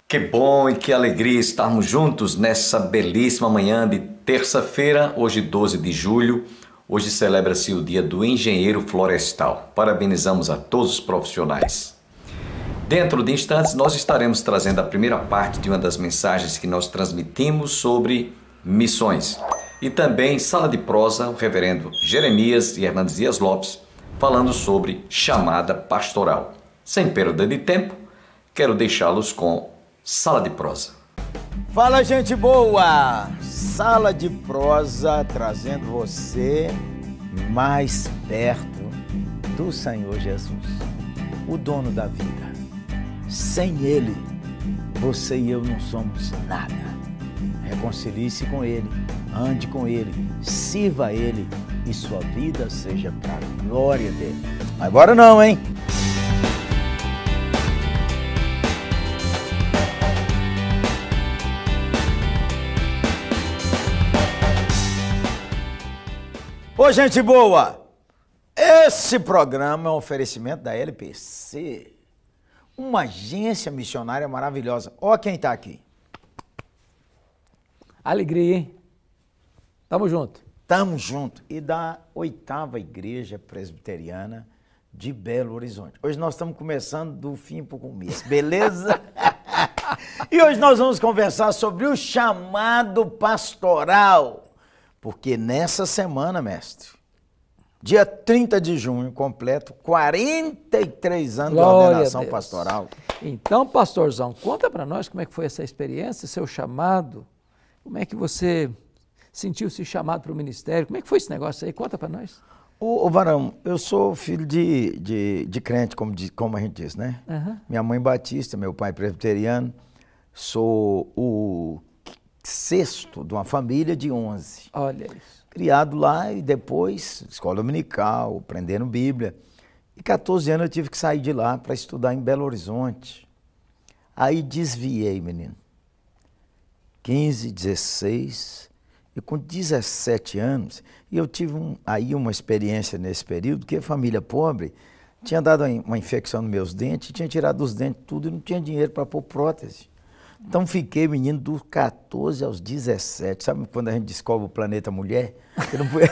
Que bom e que alegria estarmos juntos nessa belíssima manhã de terça-feira, hoje 12 de julho. Hoje celebra-se o Dia do Engenheiro Florestal. Parabenizamos a todos os profissionais. Dentro de instantes, nós estaremos trazendo a primeira parte de uma das mensagens que nós transmitimos sobre missões. E também Sala de Prosa, o reverendo Jeremias e Hernandes Dias Lopes, falando sobre chamada pastoral. Sem perda de tempo, quero deixá-los com Sala de Prosa. Fala, gente boa! Sala de Prosa trazendo você mais perto do Senhor Jesus, o dono da vida. Sem Ele, você e eu não somos nada. Reconcilie-se com Ele, ande com Ele, sirva a Ele e sua vida seja para a glória dele. Mas agora não, hein? Ô, gente boa! Esse programa é um oferecimento da LPC, uma agência missionária maravilhosa. Ó quem tá aqui. Alegria, hein? Tamo junto. Tamo junto. E da 8ª Igreja Presbiteriana de Belo Horizonte. Hoje nós estamos começando do fim para o começo, beleza? E hoje nós vamos conversar sobre o chamado pastoral. Porque nessa semana, mestre, dia 30 de junho, completo 43 anos Glória de ordenação pastoral. Então, pastorzão, conta pra nós como é que foi essa experiência, seu chamado. Como é que você sentiu-se chamado para o ministério? Como é que foi esse negócio aí? Conta pra nós. Ô Varão, eu sou filho de crente, como a gente diz, né? Uhum. Minha mãe batista, meu pai presbiteriano. Sou o sexto de uma família de 11. Olha isso. Criado lá e depois, escola dominical, aprendendo Bíblia. E 14 anos eu tive que sair de lá para estudar em Belo Horizonte. Aí desviei, menino. 15, 16, e com 17 anos, e eu tive aí uma experiência nesse período, que a família pobre tinha dado uma infecção nos meus dentes, tinha tirado os dentes tudo e não tinha dinheiro para pôr prótese. Então fiquei, menino, dos 14 aos 17. Sabe quando a gente descobre o planeta mulher? Eu não podia...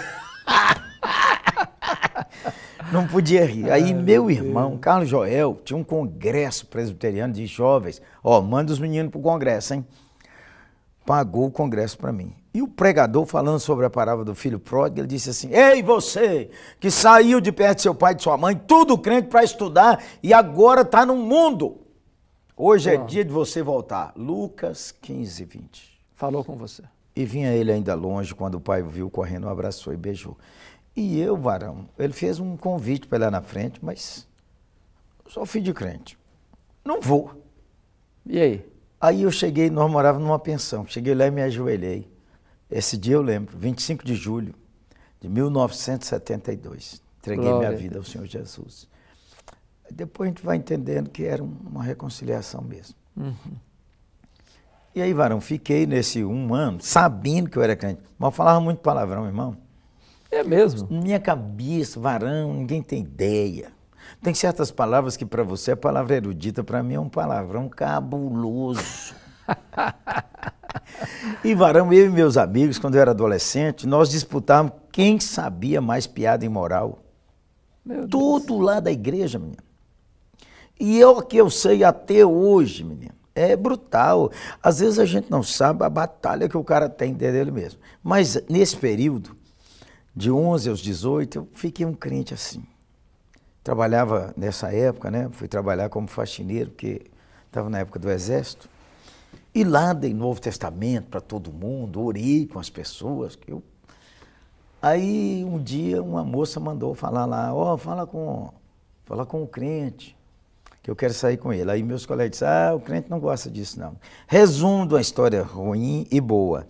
não podia rir. Aí meu irmão, Carlos Joel, tinha um congresso presbiteriano de jovens. Ó, manda os meninos pro congresso, hein? Pagou o congresso para mim. E o pregador, falando sobre a parábola do filho pródigo, ele disse assim: ei, você que saiu de perto de seu pai e de sua mãe, tudo crente para estudar e agora está no mundo. Hoje é dia de você voltar. Lucas 15, 20. Falou com você. E vinha ele ainda longe, quando o pai viu correndo, abraçou e beijou. E eu, Varão, ele fez um convite para ir lá na frente, mas eu sou filho de crente. Não vou. E aí? Aí eu cheguei, nós morávamos numa pensão. Cheguei lá e me ajoelhei. Esse dia eu lembro, 25 de julho de 1972. Entreguei minha vida ao Senhor Jesus. Depois a gente vai entendendo que era uma reconciliação mesmo. Uhum. E aí, Varão, fiquei nesse 1 ano, sabendo que eu era crente. Mas eu falava muito palavrão, irmão. É mesmo? Minha cabeça, Varão, ninguém tem ideia. Tem certas palavras que para você é palavra erudita, para mim é um palavrão cabuloso. E, Varão, eu e meus amigos, quando eu era adolescente, nós disputávamos quem sabia mais piada imoral. Tudo lá da igreja, menino. E é o que eu sei até hoje, menino. É brutal. Às vezes a gente não sabe a batalha que o cara tem dele mesmo. Mas nesse período, de 11 aos 18, eu fiquei um crente assim. Trabalhava nessa época, né? Fui trabalhar como faxineiro, porque estava na época do exército. E lá dei Novo Testamento para todo mundo, orei com as pessoas. Aí um dia uma moça mandou falar lá, ó, fala com o crente, que eu quero sair com ele. Aí meus colegas disseram, o crente não gosta disso não. Resumo de uma história ruim e boa,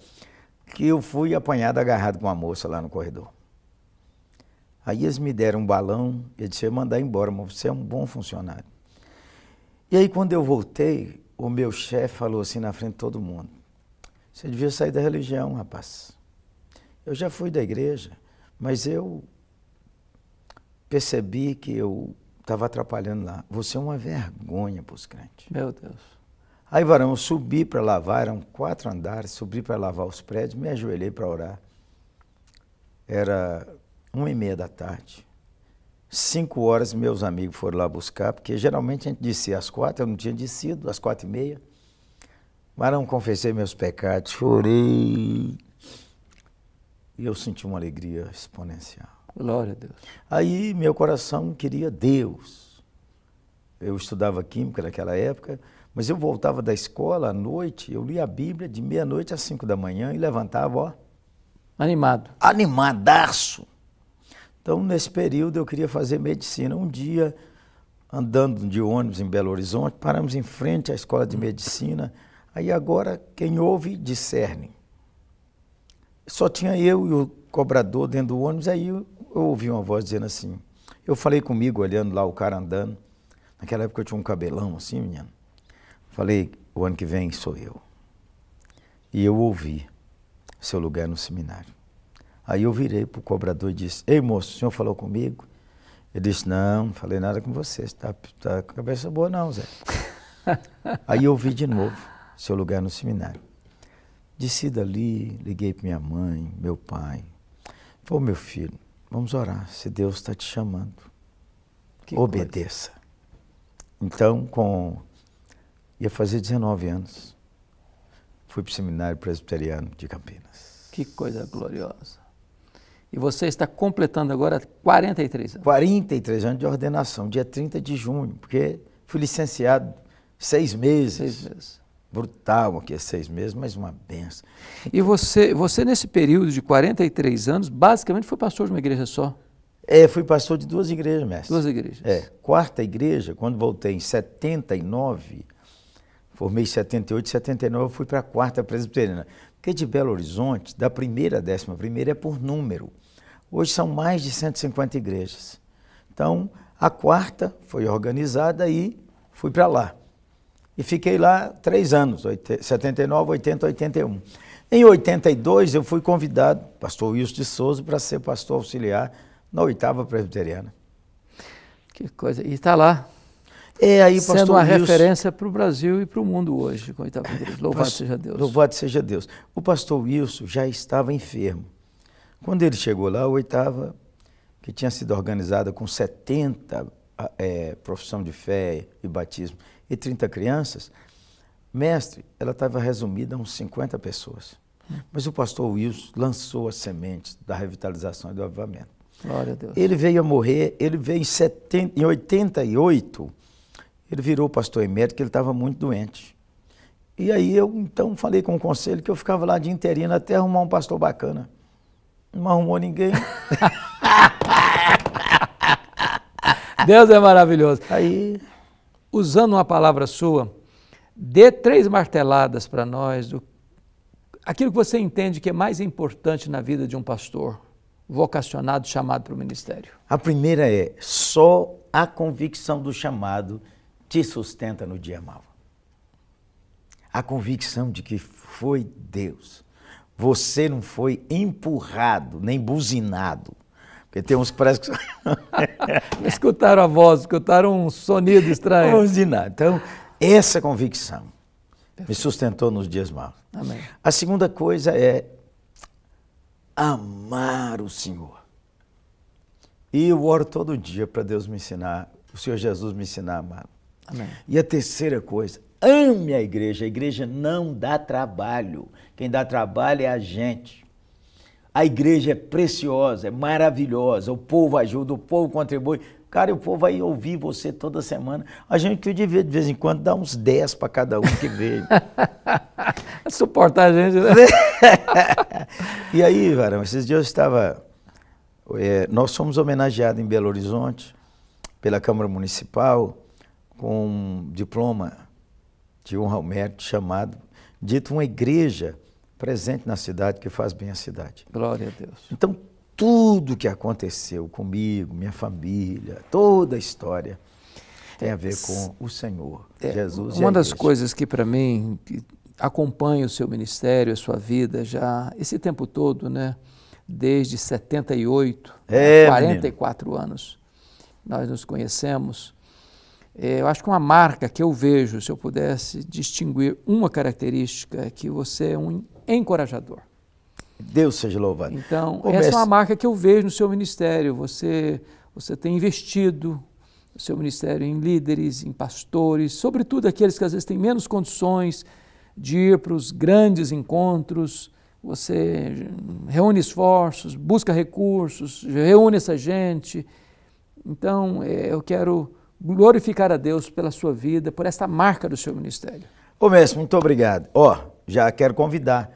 que eu fui apanhado, agarrado com uma moça lá no corredor. Aí eles me deram um balão, eu disse, eu ia mandar embora, mas você é um bom funcionário. E aí quando eu voltei, o meu chefe falou assim na frente de todo mundo, você devia sair da religião, rapaz. Eu já fui da igreja, mas eu percebi que eu estava atrapalhando lá. Você é uma vergonha para os crentes. Meu Deus. Aí, varão, eu subi para lavar, eram 4 andares, subi para lavar os prédios, me ajoelhei para orar. Era 1h30 da tarde. 5 horas meus amigos foram lá buscar, porque geralmente a gente descia às 4, eu não tinha descido, às 4h30. Varão, confessei meus pecados, chorei. E eu senti uma alegria exponencial. Glória a Deus. Aí meu coração queria Deus. Eu estudava química naquela época, mas eu voltava da escola à noite, eu lia a Bíblia de meia-noite às 5 da manhã e levantava, ó. Animado. Animadaço. Então, nesse período, eu queria fazer medicina. Um dia, andando de ônibus em Belo Horizonte, paramos em frente à escola de medicina. Aí agora, quem ouve, discerne. Só tinha eu e o cobrador dentro do ônibus, aí eu ouvi uma voz dizendo assim, eu falei comigo, olhando lá o cara andando, naquela época eu tinha um cabelão assim, menino. Falei, o ano que vem sou eu. E eu ouvi, seu lugar no seminário. Aí eu virei para o cobrador e disse, ei moço, o senhor falou comigo? Ele disse, não falei nada com você, você tá com a cabeça boa não, Zé. Aí eu ouvi de novo, seu lugar no seminário. Desci dali, liguei para minha mãe, meu pai. Falei, meu filho, vamos orar, se Deus está te chamando, obedeça. Então, ia fazer 19 anos, fui para o Seminário Presbiteriano de Campinas. Que coisa gloriosa. E você está completando agora 43 anos. 43 anos de ordenação, dia 30 de junho, porque fui licenciado 6 meses. 6 meses. Brutal aqui, 6 meses, mas uma benção. E você nesse período de 43 anos, basicamente foi pastor de uma igreja só? Fui pastor de 2 igrejas, mestre. 2 igrejas. 4ª igreja, quando voltei em 79, formei em 78, 79, eu fui para a 4ª presbiteriana. Porque de Belo Horizonte, da 1ª à 11ª é por número. Hoje são mais de 150 igrejas. Então, a 4ª foi organizada e fui para lá. E fiquei lá 3 anos, 79, 80, 81. Em 82, eu fui convidado, pastor Wilson de Souza, para ser pastor auxiliar na 8ª presbiteriana. Que coisa. E está lá. Aí, sendo pastor uma Wilson, referência para o Brasil e para o mundo hoje, com a 8ª igreja. Louvado seja Deus. Louvado seja Deus. O pastor Wilson já estava enfermo. Quando ele chegou lá, a 8ª, que tinha sido organizada com 70 profissão de fé e batismo e 30 crianças, mestre, ela estava resumida a uns 50 pessoas. Mas o pastor Wilson lançou as sementes da revitalização e do avivamento. Glória a Deus. Ele veio a morrer, ele veio em 88, ele virou pastor emérito, que ele estava muito doente. E aí eu, então, falei com o conselho que eu ficava lá de interino até arrumar um pastor bacana. Não arrumou ninguém. Deus é maravilhoso. Aí, usando uma palavra sua, dê 3 marteladas para nós, aquilo que você entende que é mais importante na vida de um pastor vocacionado, chamado para o ministério. A primeira é, só a convicção do chamado te sustenta no dia mau. A convicção de que foi Deus. Você não foi empurrado, nem buzinado. Porque tem uns que parece que... Escutaram a voz, escutaram um sonido estranho. Buzinado. Então, essa convicção me sustentou nos dias maus. Amém. A segunda coisa é amar o Senhor. E eu oro todo dia para Deus me ensinar, o Senhor Jesus me ensinar a amar. Amém. E a terceira coisa, ame a igreja não dá trabalho. Quem dá trabalho é a gente. A igreja é preciosa, é maravilhosa, o povo ajuda, o povo contribui. Cara, o povo vai ouvir você toda semana. A gente que devia, de vez em quando, dar uns 10 para cada um que veio. Suportar a gente, né? E aí, varão, esses dias eu estava... nós fomos homenageados em Belo Horizonte, pela Câmara Municipal, com um diploma de honra ao mérito chamado, dito uma igreja presente na cidade que faz bem a cidade. Glória a Deus. Então, tudo que aconteceu comigo, minha família, toda a história tem a ver com o Senhor, Jesus. Uma das coisas que para mim que acompanha o seu ministério, a sua vida já esse tempo todo, né? Desde 78, 44 anos, nós nos conhecemos. Eu acho que uma marca que eu vejo, se eu pudesse distinguir uma característica, é que você é um encorajador. Deus seja louvado. Então, essa é uma marca que eu vejo no seu ministério. Você tem investido no seu ministério em líderes, em pastores, sobretudo aqueles que às vezes têm menos condições de ir para os grandes encontros. Você reúne esforços, busca recursos, reúne essa gente. Então, eu quero glorificar a Deus pela sua vida, por esta marca do seu ministério. Ô mestre, muito obrigado. Já quero convidar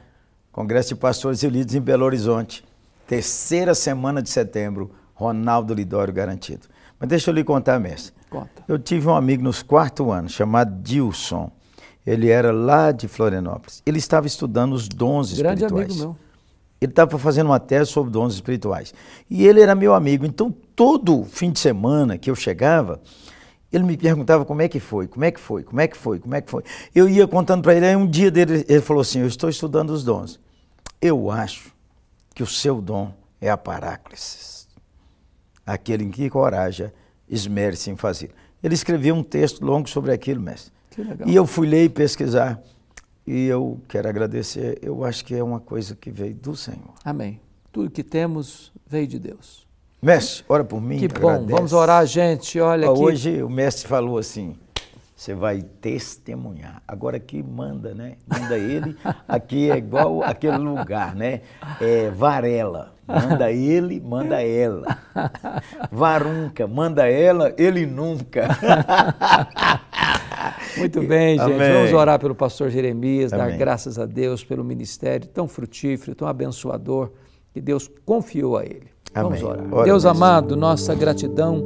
Congresso de Pastores e Líderes em Belo Horizonte, 3ª semana de setembro, Ronaldo Lidório garantido. Mas deixa eu lhe contar, mestre. Conta. Eu tive um amigo nos 4º ano, chamado Dilson. Ele era lá de Florianópolis. Ele estava estudando os dons espirituais. Grande amigo meu. Ele estava fazendo uma tese sobre dons espirituais. E ele era meu amigo. Então, todo fim de semana que eu chegava, ele me perguntava como é que foi. Eu ia contando para ele. Aí um dia dele, ele falou assim, eu estou estudando os dons. Eu acho que o seu dom é a paráclise. Aquele em que encoraja, esmere-se em fazer. Ele escreveu um texto longo sobre aquilo, mestre. Que legal. E eu fui ler e pesquisar. E eu quero agradecer. Eu acho que é uma coisa que veio do Senhor. Amém. Tudo que temos veio de Deus. Mestre, ora por mim. Que bom. Agradece. Vamos orar, gente. Olha aqui. Hoje o mestre falou assim, você vai testemunhar. Agora aqui manda, né? Manda ele. Aqui é igual aquele lugar, né? Varela. Manda ele, manda ela. Varunca, manda ela, ele nunca. Muito bem, gente. Amém. Vamos orar pelo pastor Jeremias, Amém. dar graças a Deus pelo ministério tão frutífero, tão abençoador, que Deus confiou a ele. Vamos Amém. orar. Ora, Deus Deus. amado, nossa gratidão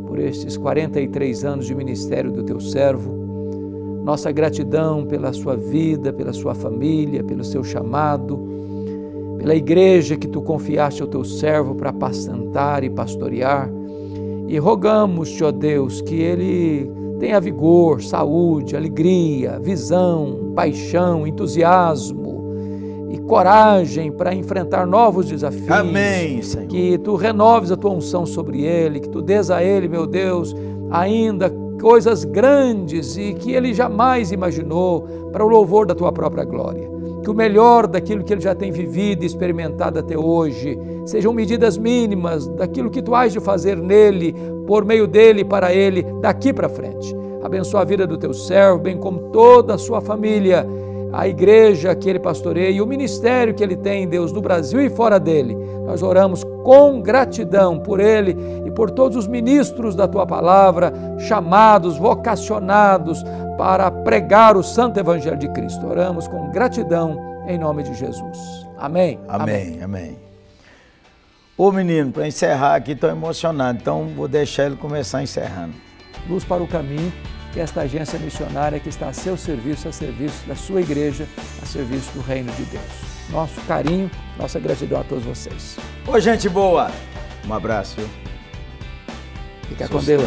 por estes 43 anos de ministério do teu servo, nossa gratidão pela sua vida, pela sua família, pelo seu chamado, pela igreja que tu confiaste ao teu servo para apacentar e pastorear, e rogamos-te, ó Deus, que ele tenha vigor, saúde, alegria, visão, paixão, entusiasmo e coragem para enfrentar novos desafios. Amém, Senhor. Que tu renoves a tua unção sobre ele, que tu dês a ele, meu Deus, ainda coisas grandes e que ele jamais imaginou para o louvor da tua própria glória. Que o melhor daquilo que ele já tem vivido e experimentado até hoje sejam medidas mínimas daquilo que tu has de fazer nele, por meio dele e para ele, daqui para frente. Abençoa a vida do teu servo, bem como toda a sua família, a igreja que ele pastoreia e o ministério que ele tem, Deus, no Brasil e fora dele. Nós oramos com gratidão por ele e por todos os ministros da tua palavra, chamados, vocacionados para pregar o santo evangelho de Cristo. Oramos com gratidão em nome de Jesus. Amém. Amém, amém. Ô menino, para encerrar aqui, estou emocionado, então vou deixar ele começar encerrando. Luz para o caminho, que esta agência missionária que está a seu serviço, a serviço da sua igreja, a serviço do reino de Deus. Nosso carinho, nossa gratidão a todos vocês. Ô gente boa, um abraço. Fica com Deus.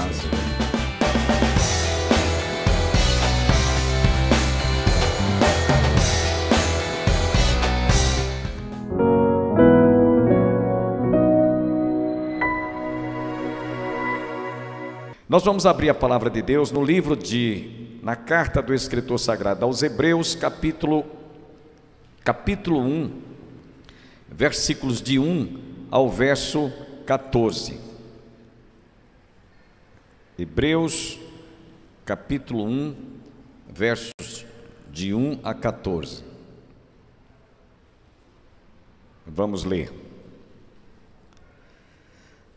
Nós vamos abrir a palavra de Deus no livro na carta do escritor sagrado aos Hebreus, capítulo 1, versículos de 1 ao verso 14. Hebreus, capítulo 1, versos de 1 a 14. Vamos ler.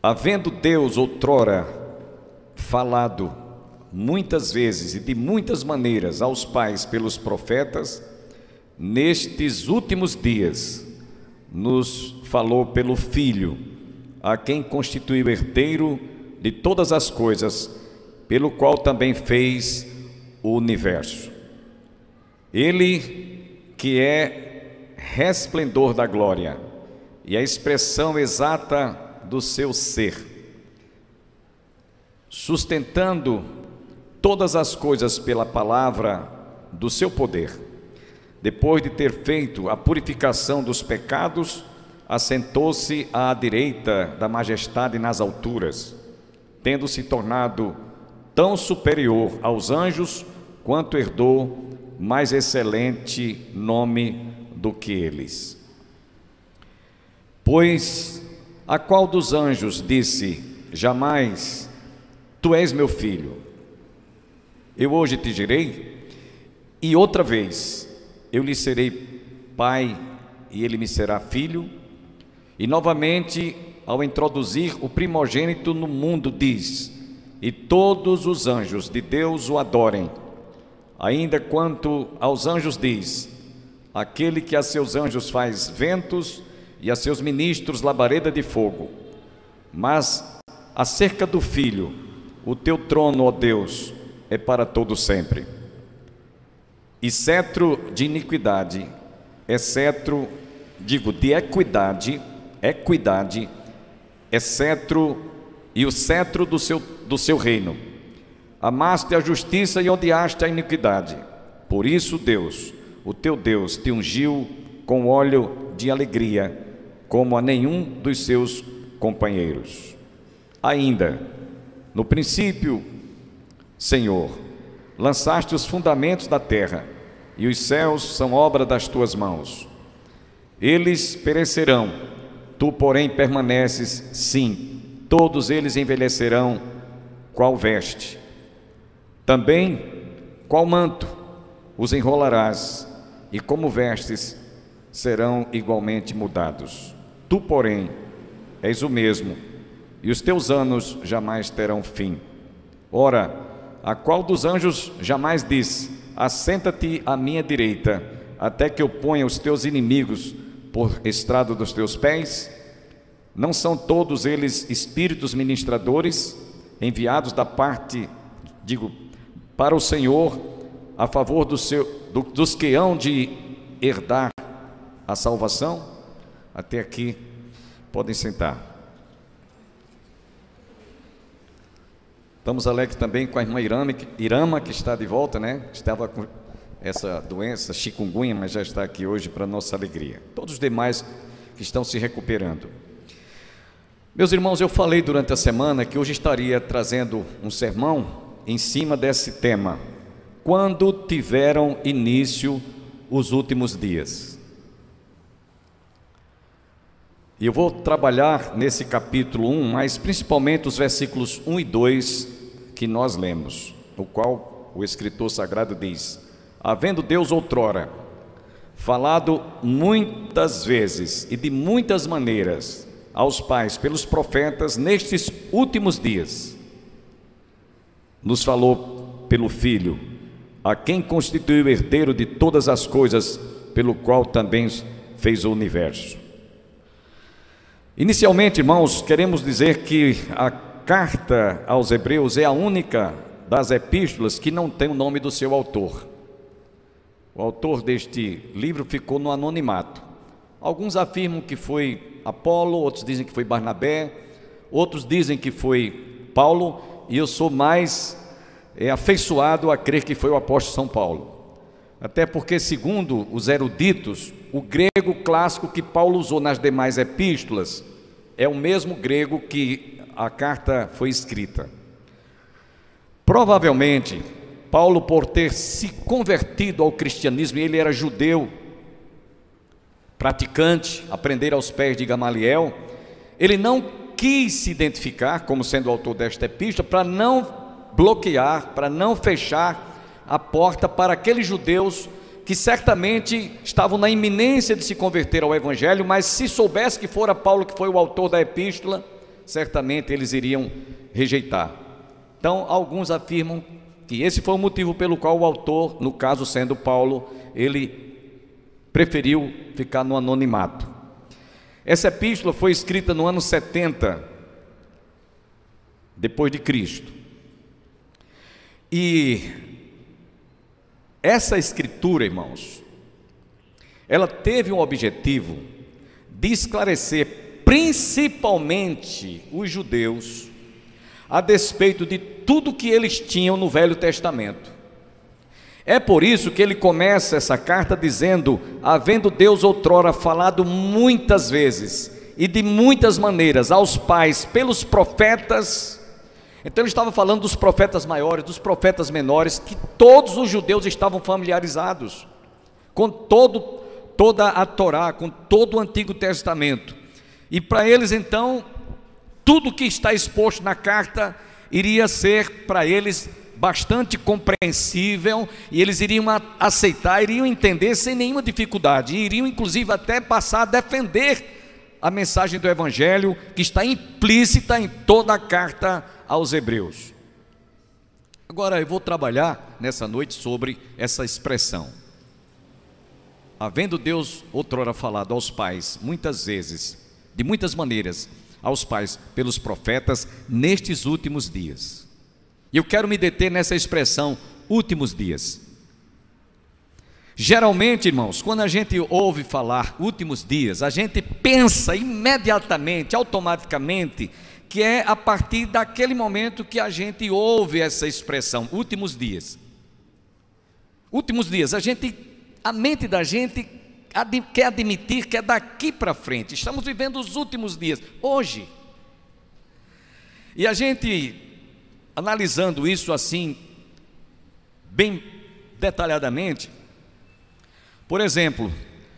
Havendo Deus outrora falado muitas vezes e de muitas maneiras aos pais pelos profetas, nestes últimos dias nos falou pelo Filho, a quem constituiu herdeiro de todas as coisas, pelo qual também fez o universo. Ele que é resplendor da glória e a expressão exata do seu ser, sustentando todas as coisas pela palavra do seu poder, depois de ter feito a purificação dos pecados, assentou-se à direita da majestade nas alturas, tendo se tornado tão superior aos anjos, quanto herdou mais excelente nome do que eles. Pois a qual dos anjos disse jamais: tu és meu filho, eu hoje te gerei, e outra vez eu lhe serei pai e ele me será filho? E novamente, ao introduzir o primogênito no mundo, diz: e todos os anjos de Deus o adorem. Ainda quanto aos anjos diz: aquele que a seus anjos faz ventos e a seus ministros labareda de fogo. Mas acerca do Filho, o teu trono, ó Deus, é para todo sempre. E cetro de iniquidade é cetro, digo, de equidade é cetro, e o cetro do seu reino. Amaste a justiça e odiaste a iniquidade. Por isso Deus, o teu Deus, te ungiu com óleo de alegria, como a nenhum dos seus companheiros. Ainda, no princípio, Senhor, lançaste os fundamentos da terra, e os céus são obra das tuas mãos. Eles perecerão, tu, porém, permaneces, sim, todos eles envelhecerão, qual veste. Também, qual manto os enrolarás, e como vestes, serão igualmente mudados. Tu, porém, és o mesmo, e os teus anos jamais terão fim. Ora, a qual dos anjos jamais disse: assenta-te à minha direita, até que eu ponha os teus inimigos por estrado dos teus pés? Não são todos eles espíritos ministradores, enviados da parte, para o Senhor, a favor dos que hão de herdar a salvação? Até aqui, podem sentar. Estamos alegres também com a irmã Irama, que está de volta, né? Estava com essa doença, chikungunya, mas já está aqui hoje para nossa alegria. Todos os demais que estão se recuperando. Meus irmãos, eu falei durante a semana que hoje estaria trazendo um sermão em cima desse tema: quando tiveram início os últimos dias. E eu vou trabalhar nesse capítulo 1, mas principalmente os versículos 1 e 2 que nós lemos, no qual o escritor sagrado diz: havendo Deus outrora falado muitas vezes e de muitas maneiras aos pais pelos profetas, nestes últimos dias nos falou pelo Filho, a quem constituiu herdeiro de todas as coisas, pelo qual também fez o universo. Inicialmente, irmãos, queremos dizer que a carta aos Hebreus é a única das epístolas que não tem o nome do seu autor. O autor deste livro ficou no anonimato. Alguns afirmam que foi Apolo, outros dizem que foi Barnabé, outros dizem que foi Paulo, e eu sou mais afeiçoado a crer que foi o apóstolo São Paulo. Até porque, segundo os eruditos, o grego clássico que Paulo usou nas demais epístolas é o mesmo grego que a carta foi escrita. Provavelmente, Paulo, por ter se convertido ao cristianismo, ele era judeu, praticante, aprender aos pés de Gamaliel, ele não quis se identificar como sendo o autor desta epístola, para não bloquear, para não fechar a porta para aqueles judeus que certamente estavam na iminência de se converter ao Evangelho, mas se soubesse que fora Paulo que foi o autor da epístola, certamente eles iriam rejeitar. Então, alguns afirmam que esse foi o motivo pelo qual o autor, no caso sendo Paulo, ele preferiu ficar no anonimato. Essa epístola foi escrita no ano 70 depois de Cristo. E essa escritura, irmãos, ela teve um objetivo de esclarecer principalmente os judeus a despeito de tudo que eles tinham no Velho Testamento. É por isso que ele começa essa carta dizendo: havendo Deus outrora falado muitas vezes e de muitas maneiras aos pais pelos profetas, Então ele estava falando dos profetas maiores, dos profetas menores, que todos os judeus estavam familiarizados com toda a Torá, com todo o Antigo Testamento. E para eles então, tudo que está exposto na carta iria ser para eles bastante compreensível, e eles iriam aceitar, iriam entender sem nenhuma dificuldade, e iriam inclusive até passar a defender a mensagem do Evangelho que está implícita em toda a carta aos Hebreus. Agora eu vou trabalhar nessa noite sobre essa expressão. Havendo Deus outrora falado aos pais, muitas vezes, de muitas maneiras, aos pais pelos profetas, nestes últimos dias. E eu quero me deter nessa expressão, últimos dias. Geralmente, irmãos, quando a gente ouve falar últimos dias, a gente pensa imediatamente, automaticamente, que é a partir daquele momento que a gente ouve essa expressão, últimos dias. Últimos dias, a mente da gente quer admitir que é daqui para frente, estamos vivendo os últimos dias, hoje. E a gente, analisando isso assim, bem detalhadamente, por exemplo,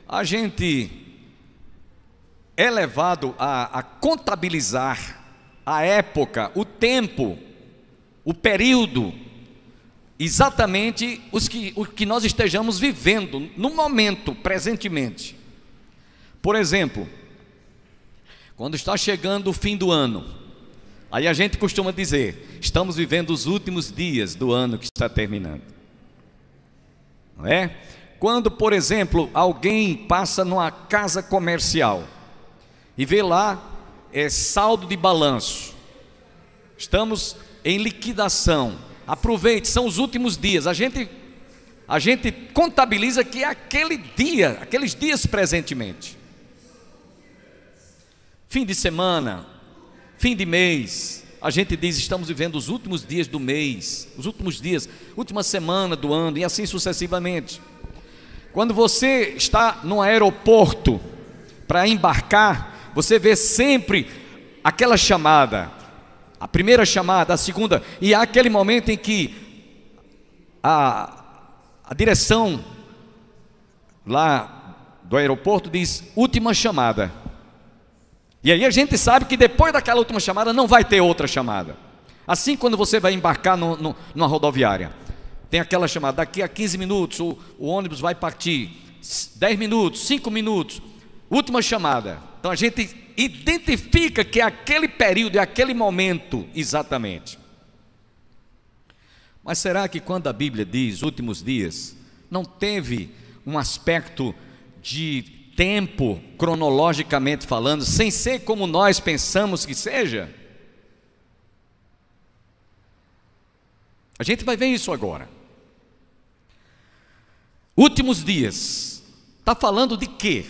a gente é levado a contabilizar a época, o tempo, o período, exatamente o que nós estejamos vivendo no momento, presentemente. Por exemplo, quando está chegando o fim do ano, aí a gente costuma dizer, estamos vivendo os últimos dias do ano que está terminando, não é? Quando, por exemplo, alguém passa numa casa comercial e vê lá saldo de balanço, estamos em liquidação, aproveite, são os últimos dias, a gente contabiliza que é aqueles dias presentemente, fim de semana, fim de mês, a gente diz, estamos vivendo os últimos dias do mês, os últimos dias, última semana do ano, e assim sucessivamente. Quando você está no aeroporto para embarcar, você vê sempre aquela chamada, a primeira chamada, a segunda, e há aquele momento em que a direção lá do aeroporto diz, última chamada. E aí a gente sabe que depois daquela última chamada não vai ter outra chamada. Assim, quando você vai embarcar numa rodoviária, tem aquela chamada, daqui a 15 minutos o ônibus vai partir, 10 minutos, 5 minutos, última chamada. Então a gente identifica que é aquele período, é aquele momento exatamente. Mas será que quando a Bíblia diz últimos dias, não teve um aspecto de tempo, cronologicamente falando, sem ser como nós pensamos que seja? A gente vai ver isso agora. Últimos dias, está falando de quê?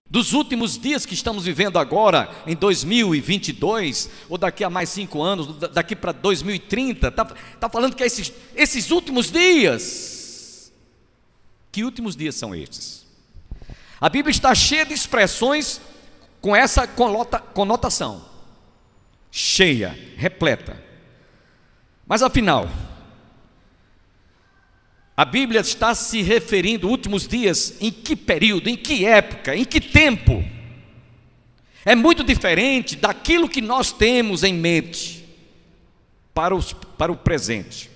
Dos últimos dias que estamos vivendo agora, em 2022, ou daqui a mais 5 anos, daqui para 2030, está falando que é esses últimos dias. Que últimos dias são estes? A Bíblia está cheia de expressões com essa conotação, cheia, repleta. Mas afinal, a Bíblia está se referindo últimos dias em que período, em que época, em que tempo? É muito diferente daquilo que nós temos em mente para o presente.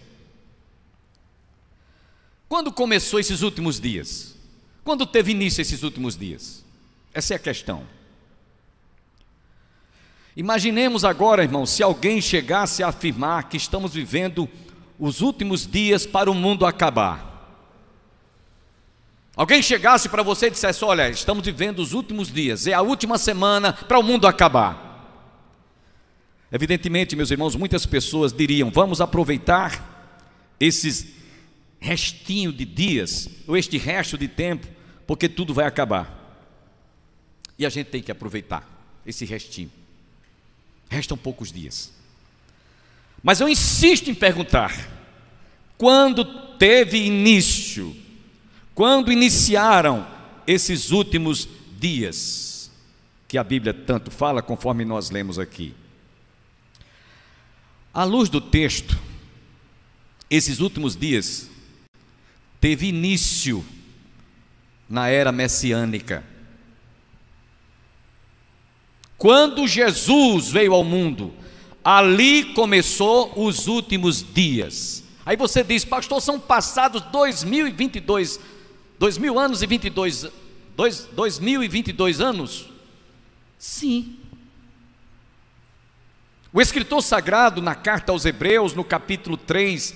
Quando começou esses últimos dias? Quando teve início esses últimos dias? Essa é a questão. Imaginemos agora, irmão, se alguém chegasse a afirmar que estamos vivendo os últimos dias para o mundo acabar. Alguém chegasse para você e dissesse, olha, estamos vivendo os últimos dias, é a última semana para o mundo acabar. Evidentemente, meus irmãos, muitas pessoas diriam, vamos aproveitar esses restinhos de dias, ou este resto de tempo, porque tudo vai acabar. E a gente tem que aproveitar esse restinho. Restam poucos dias. Mas eu insisto em perguntar, quando teve início, quando iniciaram esses últimos dias, que a Bíblia tanto fala, conforme nós lemos aqui? À luz do texto, esses últimos dias teve início na era messiânica. Quando Jesus veio ao mundo, ali começou os últimos dias. Aí você diz: pastor, são passados 2022 anos? Sim. O escritor sagrado, na carta aos Hebreus, no capítulo 3,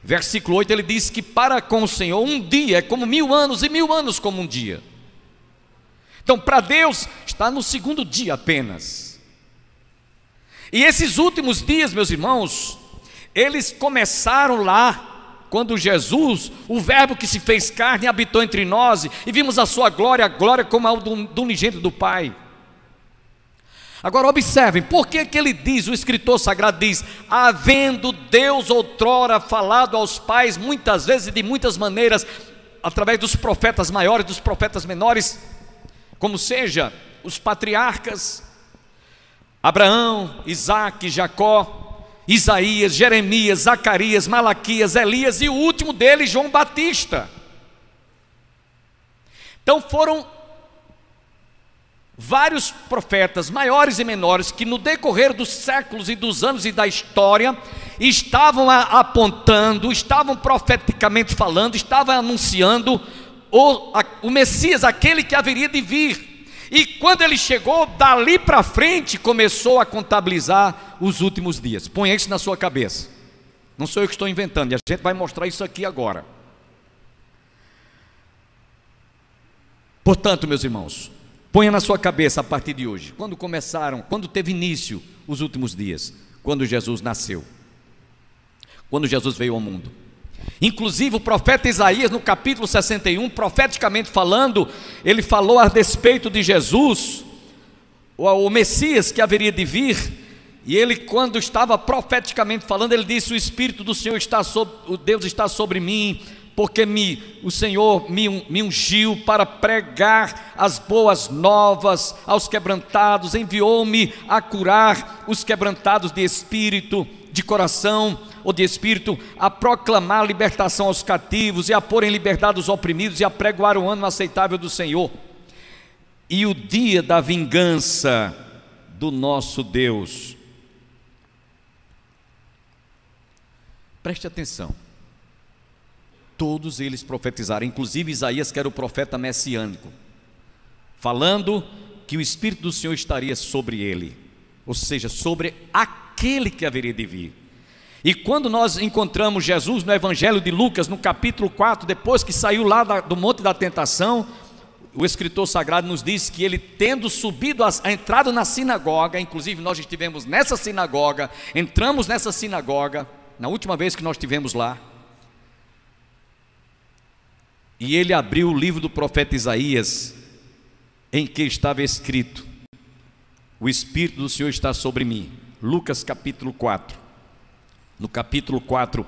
versículo 8, ele diz que para com o Senhor um dia é como 1000 anos, e 1000 anos como um dia. Então, para Deus, está no segundo dia apenas. E esses últimos dias, meus irmãos, eles começaram lá, quando Jesus, o verbo que se fez carne, habitou entre nós, e vimos a sua glória, a glória como a do unigênito do Pai. Agora observem, por que ele diz, o escritor sagrado diz: havendo Deus outrora falado aos pais, muitas vezes e de muitas maneiras, através dos profetas maiores, dos profetas menores, como seja, os patriarcas, Abraão, Isaque, Jacó, Isaías, Jeremias, Zacarias, Malaquias, Elias e o último deles, João Batista. Então foram vários profetas, maiores e menores, que no decorrer dos séculos e dos anos e da história, estavam apontando, estavam profeticamente falando, estavam anunciando o Messias, aquele que haveria de vir. E quando ele chegou, dali para frente, começou a contabilizar os últimos dias. Ponha isso na sua cabeça. Não sou eu que estou inventando, e a gente vai mostrar isso aqui agora. Portanto, meus irmãos, ponha na sua cabeça a partir de hoje, quando teve início os últimos dias, quando Jesus nasceu, quando Jesus veio ao mundo. Inclusive o profeta Isaías, no capítulo 61, profeticamente falando, ele falou a respeito de Jesus, o Messias que haveria de vir. E ele, quando estava profeticamente falando, ele disse: o Espírito do Senhor o Deus está sobre mim, porque o Senhor me ungiu para pregar as boas novas aos quebrantados, enviou-me a curar os quebrantados de espírito, de coração ou de espírito, a proclamar a libertação aos cativos, e a pôr em liberdade os oprimidos, e a pregoar o ano aceitável do Senhor, e o dia da vingança do nosso Deus. Preste atenção. Todos eles profetizaram, inclusive Isaías, que era o profeta messiânico, falando que o Espírito do Senhor estaria sobre ele, ou seja, sobre aquele que haveria de vir. E quando nós encontramos Jesus no Evangelho de Lucas, no capítulo 4, depois que saiu lá do Monte da Tentação, o escritor sagrado nos diz que ele, tendo subido, entrado na sinagoga, inclusive nós estivemos nessa sinagoga, entramos nessa sinagoga, na última vez que nós estivemos lá, e ele abriu o livro do profeta Isaías, em que estava escrito: o Espírito do Senhor está sobre mim. Lucas capítulo 4. No capítulo 4,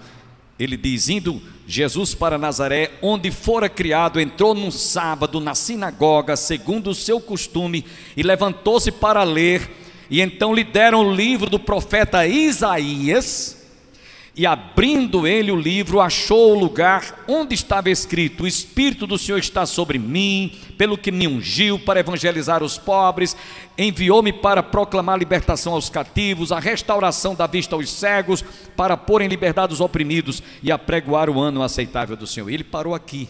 ele diz: indo Jesus para Nazaré, onde fora criado, entrou num sábado na sinagoga, segundo o seu costume, e levantou-se para ler. E então lhe deram o livro do profeta Isaías. E abrindo ele o livro, achou o lugar onde estava escrito: o Espírito do Senhor está sobre mim, pelo que me ungiu para evangelizar os pobres, enviou-me para proclamar a libertação aos cativos, a restauração da vista aos cegos, para pôr em liberdade os oprimidos, e a pregoar o ano aceitável do Senhor. Ele parou aqui,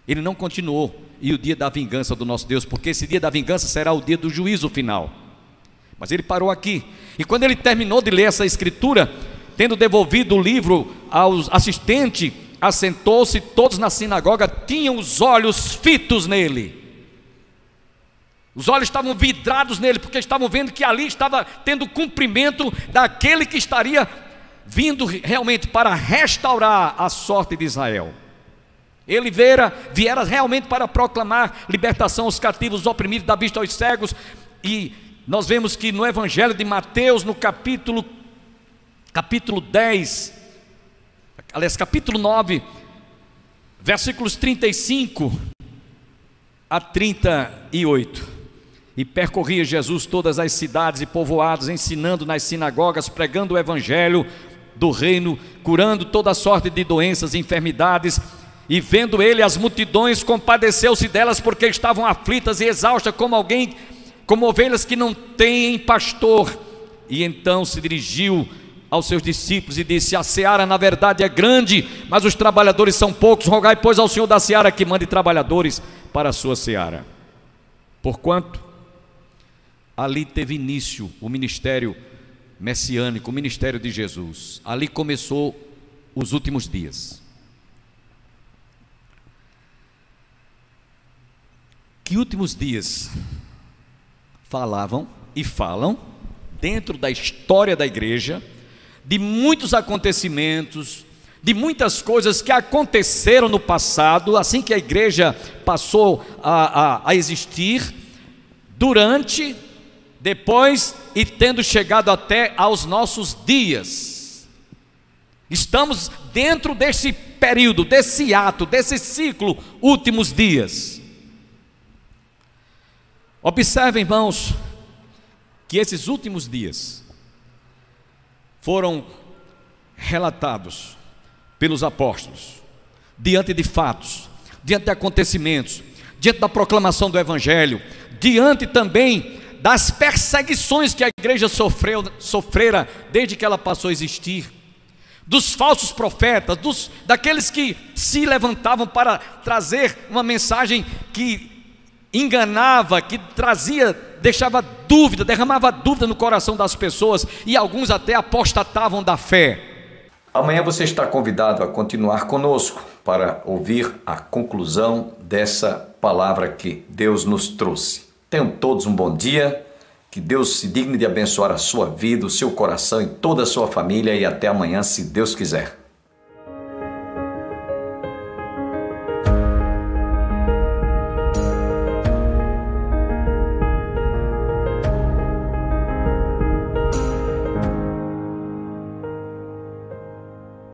ele não continuou. E o dia da vingança do nosso Deus, porque esse dia da vingança será o dia do juízo final. Mas ele parou aqui, e quando ele terminou de ler essa escritura, tendo devolvido o livro aos assistentes, assentou-se. Todos na sinagoga tinham os olhos fitos nele. Os olhos estavam vidrados nele, porque estavam vendo que ali estava tendo cumprimento daquele que estaria vindo realmente para restaurar a sorte de Israel. Ele viera realmente para proclamar libertação aos cativos, os oprimidos, dar vista aos cegos. E nós vemos que no Evangelho de Mateus, no capítulo 9, versículos 35 a 38, E percorria Jesus todas as cidades e povoados, ensinando nas sinagogas, pregando o evangelho do reino, curando toda sorte de doenças e enfermidades. E vendo ele as multidões, compadeceu-se delas, porque estavam aflitas e exaustas, como ovelhas que não têm pastor. E então se dirigiu aos seus discípulos e disse: a seara na verdade é grande, mas os trabalhadores são poucos. Rogai, pois, ao Senhor da seara que mande trabalhadores para a sua seara. Porquanto ali teve início o ministério messiânico, o ministério de Jesus. Ali começou os últimos dias. Que últimos dias falavam e falam dentro da história da igreja, de muitos acontecimentos, de muitas coisas que aconteceram no passado, assim que a igreja passou a existir, durante, depois e tendo chegado até aos nossos dias. Estamos dentro desse período, desse ato, desse ciclo, últimos dias. Observe, irmãos, que esses últimos dias foram relatados pelos apóstolos, diante de fatos, diante de acontecimentos, diante da proclamação do evangelho, diante também das perseguições que a igreja sofrera desde que ela passou a existir, dos falsos profetas, daqueles que se levantavam para trazer uma mensagem que enganava, que deixava dúvida, derramava dúvida no coração das pessoas, e alguns até apostatavam da fé. Amanhã você está convidado a continuar conosco para ouvir a conclusão dessa palavra que Deus nos trouxe. Tenham todos um bom dia, que Deus se digne de abençoar a sua vida, o seu coração e toda a sua família, e até amanhã, se Deus quiser.